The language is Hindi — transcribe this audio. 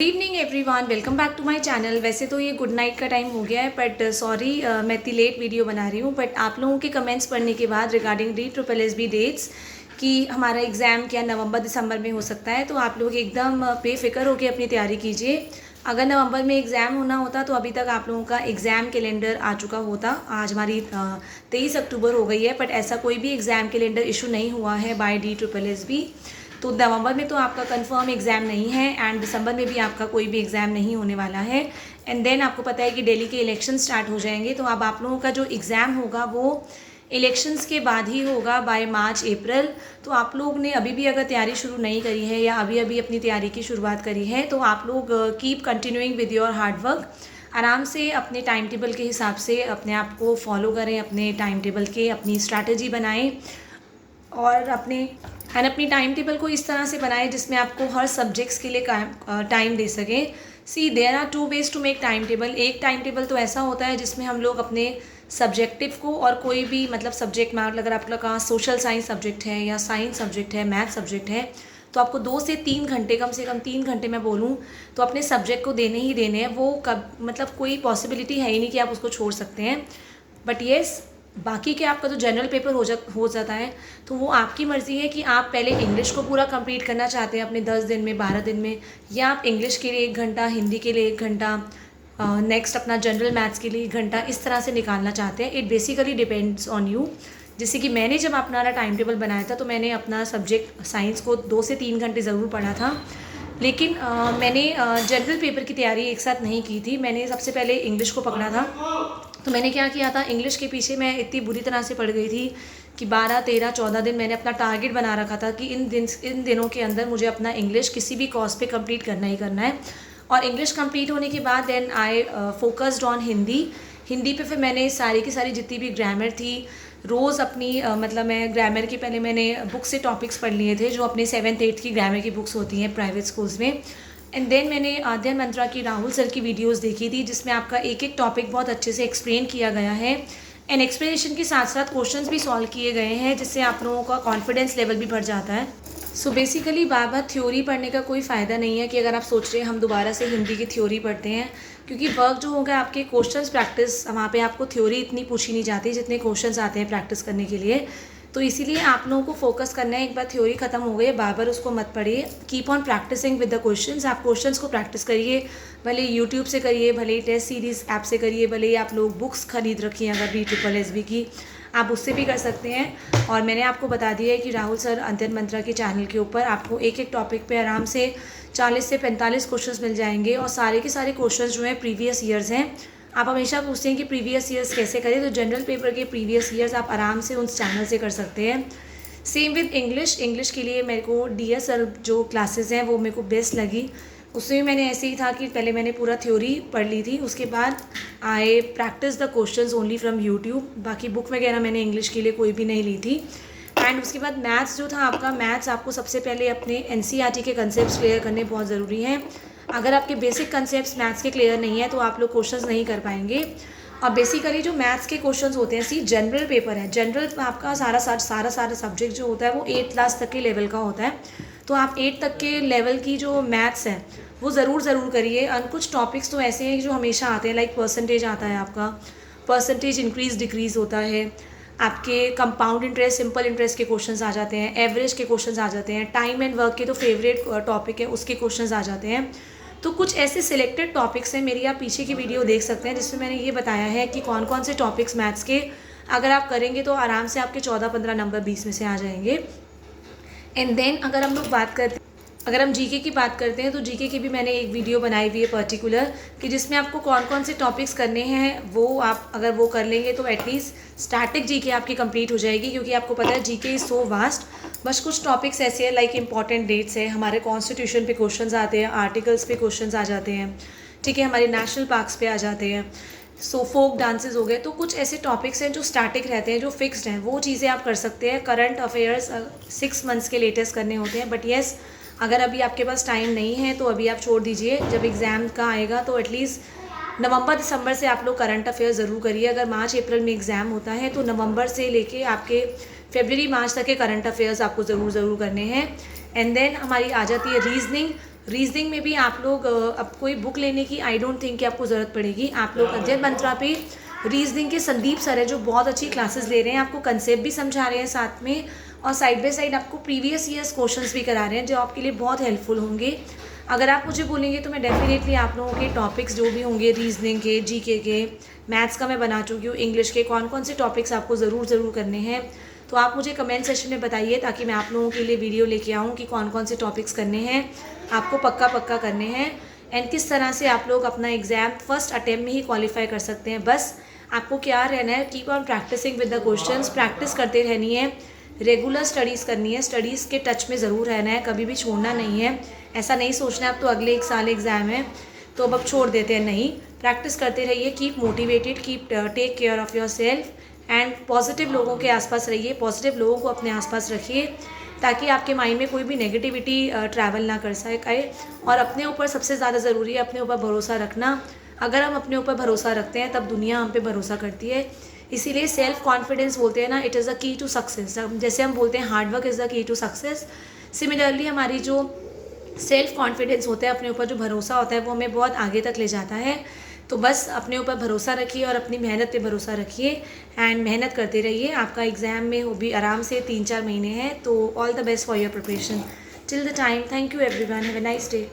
Good evening everyone, welcome back to my channel. वैसे तो ये गुड नाइट का टाइम हो गया है, बट सॉरी मैं इतनी लेट वीडियो बना रही हूँ। बट आप लोगों के कमेंट्स पढ़ने के बाद रिगार्डिंग DSSB डेट्स कि हमारा एग्ज़ाम क्या नवंबर दिसंबर में हो सकता है, तो आप लोग एकदम बेफिक्र होकर अपनी तैयारी कीजिए। अगर नवंबर में एग्ज़ाम होना होता तो अभी तक आप लोगों का एग्ज़ाम कैलेंडर आ चुका होता। आज हमारी 23 अक्टूबर हो गई है, बट ऐसा कोई भी एग्ज़ाम कैलेंडर इशू नहीं हुआ है बाय DSSB। तो नवंबर में तो आपका कंफर्म एग्ज़ाम नहीं है एंड दिसंबर में भी आपका कोई भी एग्ज़ाम नहीं होने वाला है। एंड देन आपको पता है कि दिल्ली के इलेक्शन स्टार्ट हो जाएंगे, तो अब आप लोगों का जो एग्ज़ाम होगा वो इलेक्शंस के बाद ही होगा बाय मार्च अप्रैल। तो आप लोग ने अभी भी अगर तैयारी शुरू नहीं करी है या अभी अभी अपनी तैयारी की शुरुआत करी है, तो आप लोग keep continuing with your hard work. आराम से अपने टाइम टेबल के हिसाब से अपने आप को फॉलो करें, अपने टाइम टेबल के अपनी स्ट्रैटेजी बनाएं और अपनी टाइम टेबल को इस तरह से बनाएं जिसमें आपको हर सब्जेक्ट्स के लिए टाइम दे सकें। See there are two ways to make time table. एक टाइम टेबल तो ऐसा होता है जिसमें हम लोग अपने सब्जेक्टिव को और कोई भी मतलब सब्जेक्ट में अगर आप लोग का सोशल साइंस सब्जेक्ट है या साइंस सब्जेक्ट है, मैथ सब्जेक्ट है, तो आपको 2 से 3 घंटे, कम से कम 3 घंटे मैं बोलूँ तो अपने सब्जेक्ट को देने ही देने हैं। वो कब मतलब कोई पॉसिबिलिटी है ही नहीं कि आप उसको छोड़ सकते हैं। बट येस, बाकी के आपका जो जनरल पेपर हो जाता है तो वो आपकी मर्ज़ी है कि आप पहले इंग्लिश को पूरा कंप्लीट करना चाहते हैं अपने 10 दिन में, 12 दिन में, या आप इंग्लिश के लिए 1 घंटा, हिंदी के लिए 1 घंटा, नेक्स्ट अपना जनरल मैथ्स के लिए 1 घंटा, इस तरह से निकालना चाहते हैं। It basically depends on you. जैसे कि मैंने जब अपना टाइम टेबल बनाया था तो मैंने अपना सब्जेक्ट साइंस को 2 से 3 घंटे ज़रूर पढ़ा था, लेकिन मैंने जनरल पेपर की तैयारी एक साथ नहीं की थी। मैंने सबसे पहले इंग्लिश को पकड़ा था। तो मैंने क्या किया था, इंग्लिश के पीछे मैं इतनी बुरी तरह से पड़ गई थी कि 12, 13, 14 दिन मैंने अपना टारगेट बना रखा था कि इन दिनों के अंदर मुझे अपना इंग्लिश किसी भी कॉस्ट पे कंप्लीट करना ही करना है। और इंग्लिश कंप्लीट होने के बाद then I focused on Hindi. Hindi पे फिर मैंने सारी की सारी जितनी भी ग्रामर थी रोज़ अपनी मतलब मैं ग्रामर के पहले मैंने बुक से टॉपिक्स पढ़ लिए थे जो अपने 7th 8th की ग्रामर की बुक्स होती हैं प्राइवेट स्कूल्स में। एंड देन मैंने अध्ययन मंत्रा की राहुल सर की वीडियोस देखी थी जिसमें आपका एक एक टॉपिक बहुत अच्छे से एक्सप्लेन किया गया है एंड एक्सप्लेनेशन के साथ साथ क्वेश्चंस भी सॉल्व किए गए हैं, जिससे आप लोगों का कॉन्फिडेंस लेवल भी बढ़ जाता है। सो बेसिकली बार बार थ्योरी पढ़ने का कोई फ़ायदा नहीं है कि अगर आप सोच रहे हैं हम दोबारा से हिंदी की थ्योरी पढ़ते हैं, क्योंकि वर्क जो होगा आपके क्वेश्चंस प्रैक्टिस, वहाँ पे आपको थ्योरी इतनी पूछी नहीं जाती जितने क्वेश्चंस आते हैं प्रैक्टिस करने के लिए। तो इसीलिए आप लोगों को फोकस करना है, एक बार थ्योरी खत्म हो गई बार बार उसको मत पढ़िए। Keep on practising with the questions. आप क्वेश्चंस को प्रैक्टिस करिए, भले यूट्यूब से करिए, भले टेस्ट सीरीज़ ऐप से करिए, भले आप लोग बुक्स खरीद रखिए अगर DSSB की, आप उससे भी कर सकते हैं। और मैंने आपको बता दिया है कि राहुल सर अध्ययन मंत्रा के चैनल के ऊपर आपको एक एक टॉपिक पे आराम से 40 से 45 क्वेश्चंस मिल जाएंगे और सारे के सारे क्वेश्चंस जो हैं प्रीवियस ईयर्स हैं। आप हमेशा पूछते हैं कि प्रीवियस ईयर्स कैसे करें, तो जनरल पेपर के प्रीवियस ईयर्स आप आराम से उस चैनल से कर सकते हैं। सेम विद इंग्लिश के लिए मेरे को DS सर जो क्लासेस हैं वो मेरे को बेस्ट लगी। उसमें भी मैंने ऐसे ही था कि पहले मैंने पूरा थ्योरी पढ़ ली थी, उसके बाद I practice the questions only from YouTube. बाकी बुक वगैरह मैंने इंग्लिश के लिए कोई भी नहीं ली थी। एंड उसके बाद मैथ्स जो था आपका, मैथ्स आपको सबसे पहले अपने NCERT के कंसेप्ट क्लियर करने बहुत ज़रूरी हैं। अगर आपके बेसिक कंसेप्ट मैथ्स के क्लियर नहीं है तो आप लोग क्वेश्चंस नहीं कर पाएंगे। और बेसिकली जो मैथ्स के क्वेश्चंस होते हैं, सी जनरल पेपर है, जनरल आपका सारा सब्जेक्ट जो होता है वो 8th क्लास तक के लेवल का होता है। तो आप 8 तक के लेवल की जो मैथ्स है वो ज़रूर करिए। और कुछ टॉपिक्स तो ऐसे हैं जो हमेशा आते हैं, लाइक परसेंटेज आता है आपका, परसेंटेज इंक्रीज डिक्रीज़ होता है, आपके कंपाउंड इंटरेस्ट, सिंपल इंटरेस्ट के क्वेश्चंस आ जाते हैं, एवरेज के क्वेश्चंस आ जाते हैं, टाइम एंड वर्क के तो फेवरेट टॉपिक है उसके क्वेश्चंस आ जाते हैं। तो कुछ ऐसे सिलेक्टेड टॉपिक्स हैं, मेरी आप पीछे की वीडियो देख सकते हैं जिसमें मैंने ये बताया है कि कौन कौन से टॉपिक्स मैथ्स के अगर आप करेंगे तो आराम से आपके 14-15 नंबर 20 में से आ जाएंगे। एंड देन अगर हम GK की बात करते हैं तो GK की भी मैंने एक वीडियो बनाई हुई है पर्टिकुलर कि जिसमें आपको कौन कौन से टॉपिक्स करने हैं, वो आप अगर वो कर लेंगे तो एटलीस्ट स्टैटिक GK आपकी कंप्लीट हो जाएगी। क्योंकि आपको पता है GK इज़ सो वास्ट। बस कुछ टॉपिक्स ऐसे हैं लाइक इंपॉर्टेंट डेट्स है, हमारे कॉन्स्टिट्यूशन पे क्वेश्चंस आते हैं, आर्टिकल्स पे क्वेश्चंस आ जाते हैं, ठीक है, हमारे नेशनल पार्क्स पे आ जाते हैं, सो फोक डांसेस हो गए। तो कुछ ऐसे टॉपिक्स हैं जो स्टैटिक रहते हैं, जो फिक्स्ड हैं, वो चीज़ें आप कर सकते हैं। करंट अफेयर्स 6 मंथ्स के लेटेस्ट करने होते हैं। बट येस, अगर अभी आपके पास टाइम नहीं है तो अभी आप छोड़ दीजिए, जब एग्ज़ाम का आएगा तो एटलीस्ट नवंबर दिसंबर से आप लोग करंट अफेयर ज़रूर करिए। अगर मार्च अप्रैल में एग्ज़ाम होता है तो नवंबर से लेके आपके फरवरी मार्च तक के करंट अफेयर्स आपको ज़रूर करने हैं। एंड देन हमारी आ जाती है रीजनिंग। रीजनिंग में भी आप लोग अब कोई बुक लेने की आई डोंट थिंक कि आपको ज़रूरत पड़ेगी। आप लोग अध्ययन मंत्रा पे रीजनिंग के संदीप सर है जो बहुत अच्छी क्लासेस ले रहे हैं, आपको कंसेप्ट भी समझा रहे हैं साथ में, और साइड बाय साइड आपको प्रीवियस ईयर्स क्वेश्चंस भी करा रहे हैं जो आपके लिए बहुत हेल्पफुल होंगे। अगर आप मुझे बोलेंगे तो मैं डेफिनेटली आप लोगों के टॉपिक्स जो भी होंगे रीजनिंग के, जीके के, मैथ्स का मैं बना चुकी हूँ, इंग्लिश के कौन कौन से टॉपिक्स आपको ज़रूर करने हैं तो आप मुझे कमेंट सेक्शन में बताइए, ताकि मैं आप लोगों के लिए वीडियो लेके आऊँ कि कौन कौन से टॉपिक्स करने हैं, आपको पक्का करने हैं, एंड किस तरह से आप लोग अपना एग्ज़ाम फर्स्ट अटैम्प्ट में ही क्वालिफाई कर सकते हैं। बस आपको क्या रहना है, keep on practising with the questions, practice करते रहनी है, रेगुलर स्टडीज़ करनी है, स्टडीज़ के टच में ज़रूर रहना है, कभी भी छोड़ना नहीं है। ऐसा नहीं सोचना है अब तो अगले 1 साल एग्ज़ाम है तो अब छोड़ देते हैं, नहीं, प्रैक्टिस करते रहिए, keep motivated, keep take care of your self and positive लोगों के आसपास रहिए, पॉजिटिव लोगों को अपने आसपास रखिए ताकि आपके माइंड में कोई भी नेगेटिविटी ट्रैवल ना कर सके। और अपने ऊपर सबसे ज़्यादा ज़रूरी है अपने ऊपर भरोसा रखना। अगर हम अपने ऊपर भरोसा रखते हैं तब दुनिया हम पे भरोसा करती है। इसीलिए सेल्फ कॉन्फिडेंस बोलते हैं ना, it is the key to success. जैसे हम बोलते हैं hard work is the key to success, similarly हमारी जो सेल्फ कॉन्फिडेंस होता है, अपने ऊपर जो भरोसा होता है, वो हमें बहुत आगे तक ले जाता है। तो बस अपने ऊपर भरोसा रखिए और अपनी मेहनत पे भरोसा रखिए एंड मेहनत करते रहिए। आपका एग्ज़ाम में वो भी आराम से 3-4 महीने हैं, तो all the best for your preparation till the time. Thank you everyone, have a nice day.